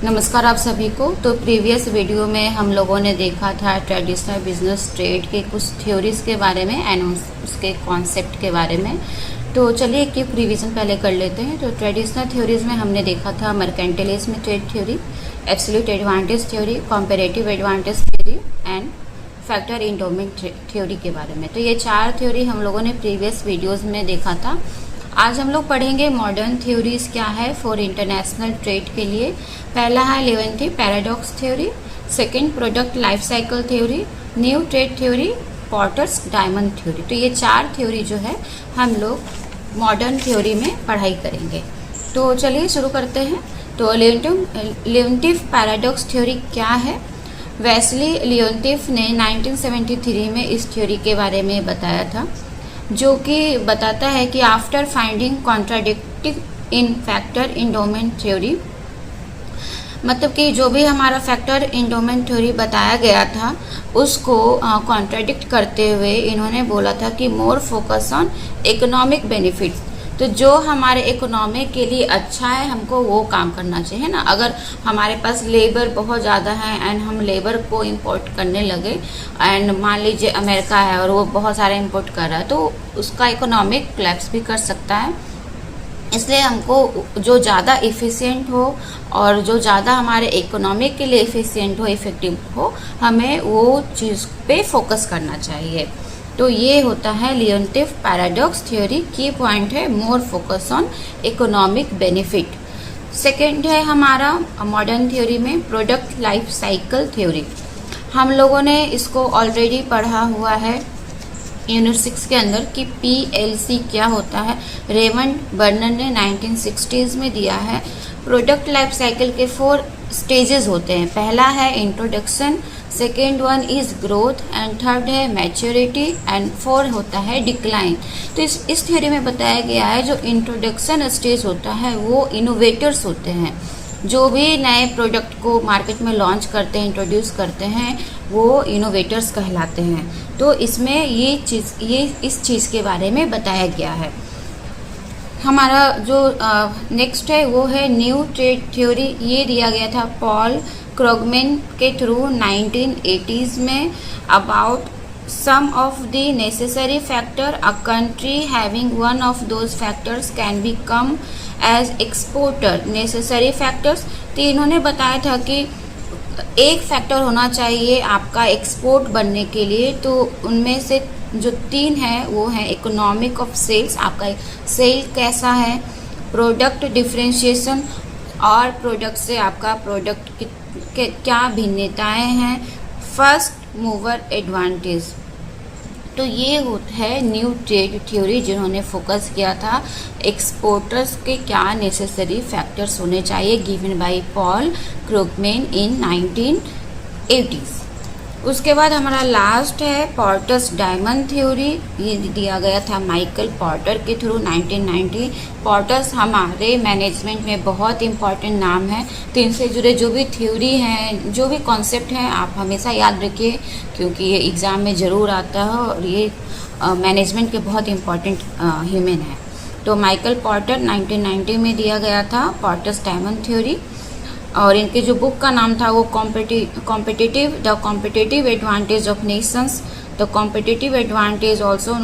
नमस्कार आप सभी को। तो प्रीवियस वीडियो में हम लोगों ने देखा था ट्रेडिशनल बिजनेस ट्रेड के कुछ थ्योरीज के बारे में एंड उसके कॉन्सेप्ट के बारे में। तो चलिए एक क्विक रिवीजन पहले कर लेते हैं। तो ट्रेडिशनल थ्योरीज में हमने देखा था mercantilism trade theory, absolute advantage theory, comparative advantage theory and factor endowment theory के बारे में। तो ये चार थ्योरी हम लोगों ने प्रीवियस वीडियोज़ में देखा था। आज हम लोग पढ़ेंगे मॉडर्न थ्योरीज क्या है फॉर इंटरनेशनल ट्रेड के लिए। पहला है Leontief paradox theory, second product life cycle theory, new trade theory, Porter's diamond theory. तो ये चार थ्योरी जो है हम लोग मॉडर्न थ्योरी में पढ़ाई करेंगे। तो चलिए शुरू करते हैं। तो लियोन्टिफ पैराडॉक्स थ्योरी क्या है? वेस्ली लियोन्टिफ ने 1973 में इस थ्योरी के बारे में बताया था, जो कि बताता है कि आफ्टर फाइंडिंग कॉन्ट्राडिक्टिंग इन फैक्टर इंडोमेंट थ्योरी, मतलब कि जो भी हमारा फैक्टर इंडोमेंट थ्योरी बताया गया था उसको कॉन्ट्राडिक्ट करते हुए इन्होंने बोला था कि more focus on economic benefits. तो जो हमारे इकोनॉमी के लिए अच्छा है हमको वो काम करना चाहिए ना। अगर हमारे पास लेबर बहुत ज़्यादा है एंड हम लेबर को इंपोर्ट करने लगे एंड मान लीजिए अमेरिका है और वो बहुत सारा इंपोर्ट कर रहा है तो उसका इकोनॉमिक क्लैप्स भी कर सकता है। इसलिए हमको जो ज़्यादा इफ़िशियंट हो और जो ज़्यादा हमारे इकोनॉमी के लिए इफ़िशियंट हो, इफ़ेक्टिव हो, हमें वो चीज़ पे फोकस करना चाहिए। तो ये होता है लियोन्टिफ पैराडॉक्स थ्योरी। की पॉइंट है more focus on economic benefit. Second है हमारा मॉडर्न थ्योरी में प्रोडक्ट लाइफ साइकिल थ्योरी। हम लोगों ने इसको ऑलरेडी पढ़ा हुआ है यूनिट 6 के अंदर कि PLC क्या होता है। रेमंड बर्नर ने 1960s में दिया है। प्रोडक्ट लाइफ साइकिल के 4 स्टेजेस होते हैं। पहला है introduction, second one is growth and third है मैच्योरिटी एंड 4 होता है डिक्लाइन। तो इस थ्योरी में बताया गया है जो इंट्रोडक्शन स्टेज होता है वो इनोवेटर्स होते हैं। जो भी नए प्रोडक्ट को मार्केट में लॉन्च करते हैं, इंट्रोड्यूस करते हैं, वो इनोवेटर्स कहलाते हैं। तो इसमें ये इस चीज़ के बारे में बताया गया है। हमारा जो नेक्स्ट है वो है न्यू ट्रेड थ्योरी। ये दिया गया था पॉल क्रोगमैन के थ्रू 1980s में। About some of the necessary factor a country having one of those factors can become as exporter necessary factors. तो इन्होंने बताया था कि एक फैक्टर होना चाहिए आपका एक्सपोर्ट बनने के लिए। तो उनमें से जो 3 है वो है इकोनॉमिक ऑफ सेल्स, आपका सेल कैसा है, प्रोडक्ट डिफरेंशिएशन और प्रोडक्ट से आपका प्रोडक्ट के क्या भिन्नताएं हैं, फर्स्ट मूवर एडवांटेज। तो ये होता है न्यू ट्रेड थ्योरी जिन्होंने फोकस किया था एक्सपोर्टर्स के क्या नेसेसरी फैक्टर्स होने चाहिए, given by Paul Krugman in 1980s। उसके बाद हमारा लास्ट है पॉर्टर्स डायमंड थ्योरी। ये दिया गया था माइकल पॉर्टर के थ्रू 1990। पॉर्टर्स हमारे मैनेजमेंट में बहुत इंपॉर्टेंट नाम है। तो इनसे जुड़े जो भी थ्योरी हैं, जो भी कॉन्सेप्ट हैं, आप हमेशा याद रखिए क्योंकि ये एग्ज़ाम में ज़रूर आता है और ये मैनेजमेंट के बहुत इंपॉर्टेंट ह्यूमन है। तो माइकल पॉर्टर 1990 में दिया गया था पॉर्टर्स डायमंड थ्योरी। और इनके जो बुक का नाम था वो the competitive advantage of nations, the competitive advantage also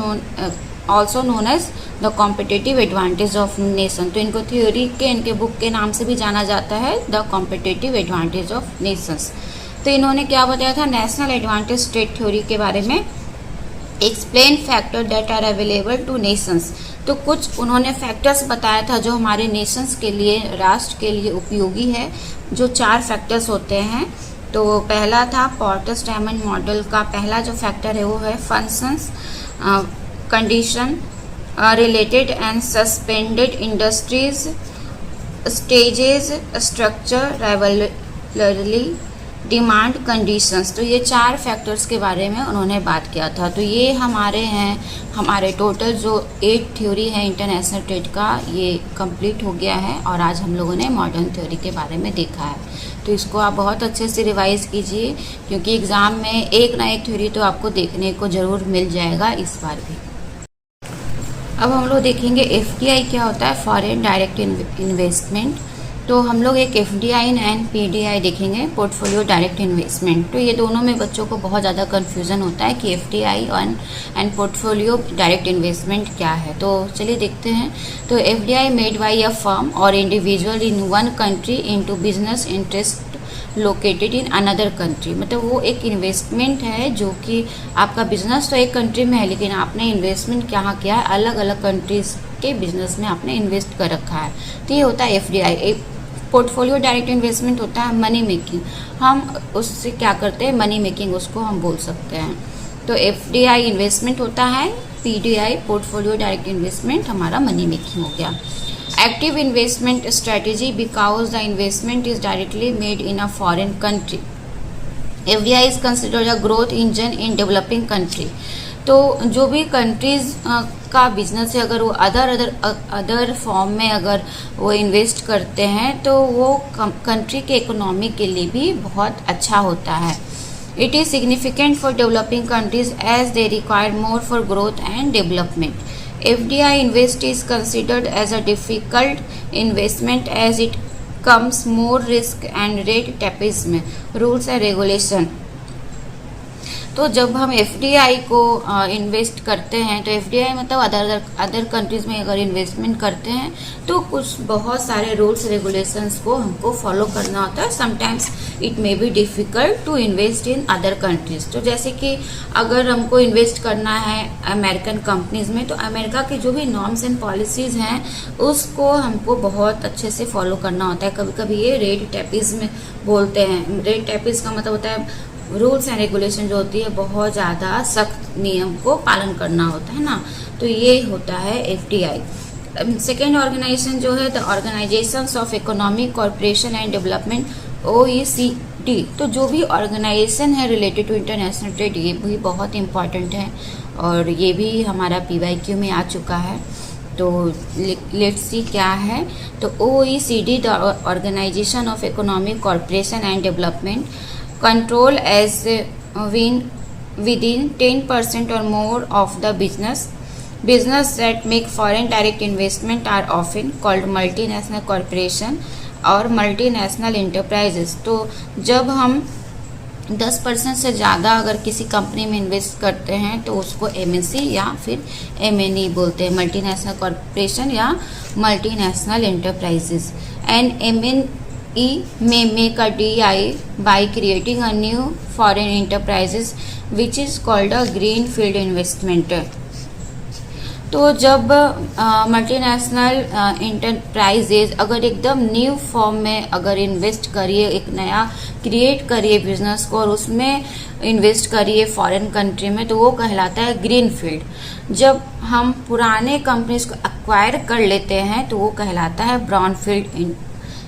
known as the competitive advantage of nation. तो इनको थ्योरी के इनके बुक के नाम से भी जाना जाता है the competitive advantage of Nations. तो इन्होंने क्या बताया था नेशनल एडवांटेज ट्रेड थ्योरी के बारे में, explain factor that are available to nations. तो कुछ उन्होंने फैक्टर्स बताया था जो हमारे नेशंस के लिए, राष्ट्र के लिए उपयोगी है। जो 4 फैक्टर्स होते हैं। तो पहला था पॉर्टर्स डायमंड मॉडल का पहला जो फैक्टर है वो है functions, condition, related and suspended industries, stages, structure, rivalry, demand, conditions. तो ये 4 फैक्टर्स के बारे में उन्होंने बात किया था। तो ये हमारे टोटल जो 8 थ्योरी है इंटरनेशनल ट्रेड का, ये कंप्लीट हो गया है और आज हम लोगों ने मॉडर्न थ्योरी के बारे में देखा है। तो इसको आप बहुत अच्छे से रिवाइज कीजिए क्योंकि एग्ज़ाम में एक ना एक थ्योरी तो आपको देखने को ज़रूर मिल जाएगा इस बार भी। अब हम लोग देखेंगे FDI क्या होता है, फॉरेन डायरेक्ट इन्वेस्टमेंट। तो हम लोग एक एफडीआई एंड पीडीआई देखेंगे, पोर्टफोलियो डायरेक्ट इन्वेस्टमेंट। तो ये दोनों में बच्चों को बहुत ज़्यादा कन्फ्यूज़न होता है कि FDI and portfolio direct investment क्या है। तो चलिए देखते हैं। तो FDI made by a firm और individual in one country into business interest located in another country. मतलब वो एक इन्वेस्टमेंट है जो कि आपका बिजनेस तो एक कंट्री में है, लेकिन आपने इन्वेस्टमेंट क्या किया है, अलग अलग कंट्रीज़ के बिजनेस में आपने इन्वेस्ट कर रखा है। तो ये होता है एफडीआई। पोर्टफोलियो डायरेक्ट इन्वेस्टमेंट होता है मनी मेकिंग। हम उससे क्या करते हैं, मनी मेकिंग उसको हम बोल सकते हैं। तो एफडीआई इन्वेस्टमेंट होता है, पीडीआई पोर्टफोलियो डायरेक्ट इन्वेस्टमेंट हमारा मनी मेकिंग हो गया। Active investment strategy because the investment is directly made in a foreign country. FDI is considered a growth engine in developing country. तो जो भी कंट्रीज का business है, अगर वो अदर फॉर्म में अगर वो इन्वेस्ट करते हैं तो वो कंट्री के इकोनॉमी के लिए भी बहुत अच्छा होता है। It is significant for developing countries as they require more for growth and development. FDI invest is considered as a difficult investment as it comes more risk and red tapism rules and regulation. तो जब हम FDI को invest करते हैं, तो FDI मतलब other countries में अगर इन्वेस्टमेंट करते हैं तो कुछ बहुत सारे रूल्स रेगुलेशंस को हमको फॉलो करना होता है। Sometimes it may be difficult to invest in other countries. तो जैसे कि अगर हमको इन्वेस्ट करना है अमेरिकन कंपनीज़ में, तो अमेरिका की जो भी नॉर्म्स एंड पॉलिसीज़ हैं उसको हमको बहुत अच्छे से फॉलो करना होता है। कभी कभी ये रेड टेपिज्म बोलते हैं। रेड टेपिज का मतलब होता है रूल्स एंड रेगुलेशन जो होती है, बहुत ज़्यादा सख्त नियम को पालन करना होता है ना। तो ये होता है एफडीआई। सेकेंड ऑर्गेनाइजेशन जो है the organisations of economic corporation and development, OECD। तो जो भी ऑर्गेनाइजेशन है रिलेटेड टू इंटरनेशनल ट्रेड, ये भी बहुत इंपॉर्टेंट है और ये भी हमारा PYQ में आ चुका है। तो लेट्स सी क्या है। तो OECD the organisation of economic corporation and development control as within 10% or more of the business that make foreign direct investment are often called multinational corporation और मल्टीनेशनल एंटरप्राइजेस। तो जब हम 10% से ज़्यादा अगर किसी कंपनी में इन्वेस्ट करते हैं तो उसको MNC या फिर MNE बोलते हैं, मल्टीनेशनल कॉर्पोरेशन या multinational enterprises. And MNE may make a DI by creating a new foreign enterprises which is called a greenfield investment। तो जब मल्टीनेशनल एंटरप्राइजेज अगर एकदम न्यू फॉर्म में अगर इन्वेस्ट करिए, एक नया क्रिएट करिए बिजनेस को और उसमें इन्वेस्ट करिए फॉरेन कंट्री में, तो वो कहलाता है ग्रीनफील्ड। जब हम पुराने कंपनीज को एक्वायर कर लेते हैं तो वो कहलाता है ब्राउनफील्ड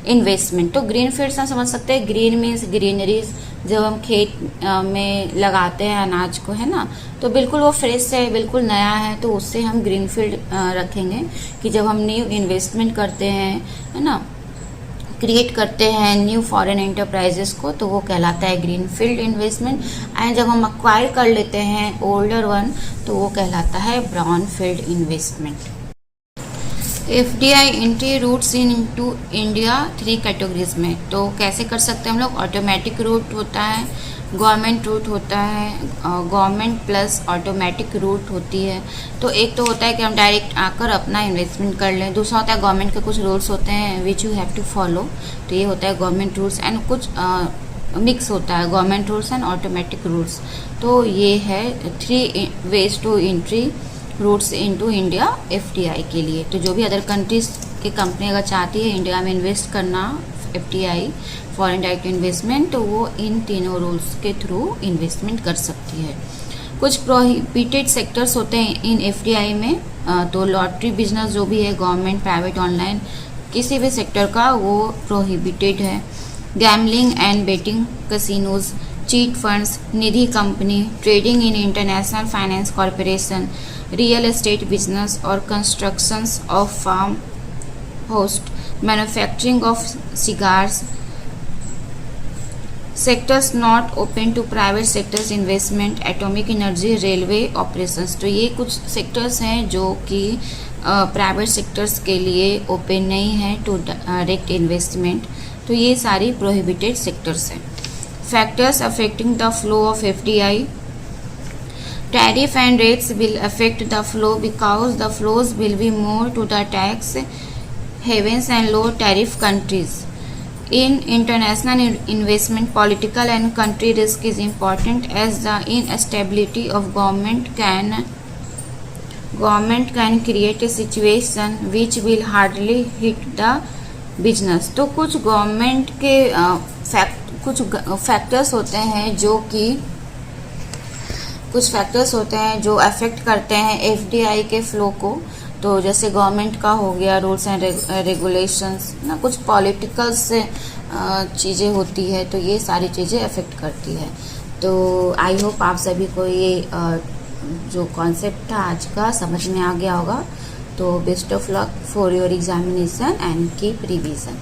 इन्वेस्टमेंट। तो ग्रीन फील्ड्स हम समझ सकते हैं, ग्रीन मीन्स ग्रीनरीज, जब हम खेत में लगाते हैं अनाज को, है ना, तो बिल्कुल वो फ्रेश है, बिल्कुल नया है, तो उससे हम ग्रीन फील्ड रखेंगे। कि जब हम न्यू इन्वेस्टमेंट करते हैं, है ना, क्रिएट करते हैं न्यू फॉरेन एंटरप्राइजेस को, तो वो कहलाता है ग्रीन फील्ड इन्वेस्टमेंट। एंड जब हम अक्वायर कर लेते हैं ओल्डर वन, तो वो कहलाता है brown field investment. FDI entry routes into India 3 categories में। तो कैसे कर सकते हैं हम लोग? ऑटोमेटिक रूट होता है, गवर्नमेंट रूट होता है, गवर्नमेंट प्लस ऑटोमेटिक रूट होती है। तो एक तो होता है कि हम डायरेक्ट आकर अपना इन्वेस्टमेंट कर लें, दूसरा होता है गवर्नमेंट के कुछ रूल्स होते हैं which you have to follow. तो ये होता है गवर्नमेंट रूल्स एंड कुछ मिक्स होता है government rules and automatic rules. तो ये है 3 ways to entry routes into India FDI के लिए। तो जो भी अदर कंट्रीज की कंपनी अगर चाहती है इंडिया में इन्वेस्ट करना एफडीआई फॉरेन डायरेक्ट इन्वेस्टमेंट, तो वो इन तीनों रूल्स के थ्रू इन्वेस्टमेंट कर सकती है। कुछ प्रोहिबिटेड सेक्टर्स होते हैं इन एफडीआई में। तो लॉटरी बिजनेस जो भी है, गवर्नमेंट, प्राइवेट, ऑनलाइन, किसी भी सेक्टर का वो प्रोहिबिटेड है। Gambling and betting, casinos, chit funds, Nidhi company, trading in international finance corporation, real estate business और constructions of farm house, manufacturing of cigars, sectors not open to private sectors investment, atomic energy, railway operations. तो ये कुछ sectors हैं जो कि private sectors के लिए open नहीं है टू डायरेक्ट इन्वेस्टमेंट, तो ये सारी प्रोहिबिटेड सेक्टर्स हैं। Factors affecting the flow of FDI, tariff and rates will affect the flow because the flows will be more to the tax havens and low tariff countries. In international investment, political and country risk is important as the instability of government can create a situation which will hardly hit the business. तो कुछ government के कुछ factors होते हैं जो affect करते हैं FDI के फ्लो को। तो जैसे गवर्नमेंट का हो गया रूल्स एंड रेगुलेशंस ना, कुछ पॉलिटिकल से चीज़ें होती है, तो ये सारी चीज़ें अफेक्ट करती है। तो आई होप आप सभी को ये जो कॉन्सेप्ट था आज का समझ में आ गया होगा। तो best of luck for your examination and keep revision.